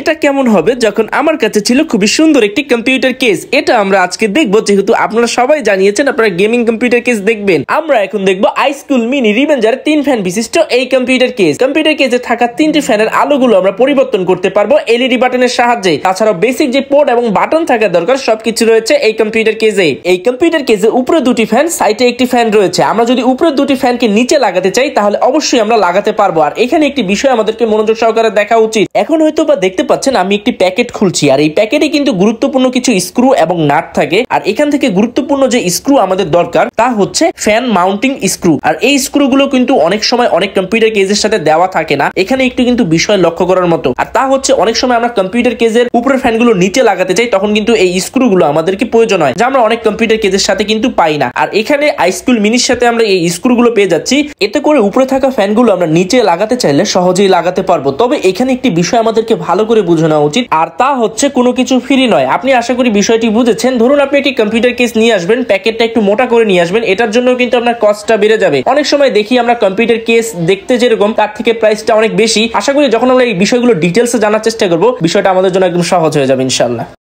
এটা কেমন হবে যখন আমার কাছে ছিল খুবই সুন্দর একটি কম্পিউটার কেস। এটা আমরা আজকে দেখবো, যেহেতু আপনারা সবাই জানিয়েছেন আপনারা গেমিং কম্পিউটার কেস দেখবেন। আমরা এখন দেখবো আইস্কুল মিনি রিভেঞ্জার 3 ফ্যান বিশিষ্ট এই কম্পিউটার কেস। কম্পিউটার কেসে থাকা 3টি ফ্যানের আলোগুলো আমরা পরিবর্তন করতে পারবো এলইডি বাটনের সাহায্যে। তাছাড়াও বেসিক যে পোর্ট এবং বাটন থাকা দরকার সবকিছু রয়েছে এই কম্পিউটার কেসে। এই কম্পিউটার কেসে উপরে 2টি ফ্যান, সাইডে একটি ফ্যান রয়েছে। আমরা যদি উপরে 2টি ফ্যানকে নিচে লাগাতে চাই তাহলে অবশ্যই আমরা লাগাতে পারবো। আর এখানে একটি বিষয় আমাদেরকে মনোযোগ সহকারে দেখা উচিত। এখন হয়তো বা দেখতে পাচ্ছেন আমি একটি প্যাকেট খুলছি, আর এই প্যাকেটে কিন্তু গুরুত্বপূর্ণ কিছু স্ক্রু এবং নাট থাকে। আর এখান থেকে গুরুত্বপূর্ণ যে স্ক্রু আমাদের দরকার তা হচ্ছে ফ্যান মাউন্টিং স্ক্রু। আর এই স্ক্রুগুলো কিন্তু অনেক সময় অনেক কম্পিউটার কেসের সাথে দেওয়া থাকে না। এখানে একটু কিন্তু বিষয় লক্ষ্য করার মতো। আর তা হচ্ছে অনেক সময় আমরা কম্পিউটার কেসের উপরের ফ্যানগুলো নিচে লাগাতে চাই, তখন কিন্তু এই স্ক্রুগুলো আমাদেরকে প্রয়োজন হয়, যা আমরা অনেক কম্পিউটার কেসের সাথে কিন্তু পাই না। আর এখানে আইস্কুল মিনির সাথে আমরা এই স্ক্রুগুলো পেয়ে যাচ্ছি। এতে করে উপরে থাকা ফ্যানগুলো আমরা নিচে লাগাতে চাইলে সহজেই লাগাতে পারবো। তবে এখানে একটি বিষয় আমাদেরকে ভালো করে বুঝে নেওয়া উচিত, আর তা হচ্ছে কোনো কিছু ফ্রি নয়। আপনি আশা করি বিষয়টি বুঝেছেন। ধরুন আপনি একটি কম্পিউটার কেস নিয়ে আসবেন, প্যাকেটটা একটু মোটা করে নিয়ে আসবেন, এটার জন্য কিন্তু আপনার কস্টটা বেড়ে যাবে। অনেক সময় দেখি আমরা কম্পিউটার কেস দেখতে যেরকম তার থেকে প্রাইসটা অনেক বেশি। আশা করি যখন আমরা এই বিষয়গুলো ডিটেলসে জানার চেষ্টা করব বিষয়টা আমাদের জন্য একদম সহজ হয়ে যাবে ইনশাআল্লাহ।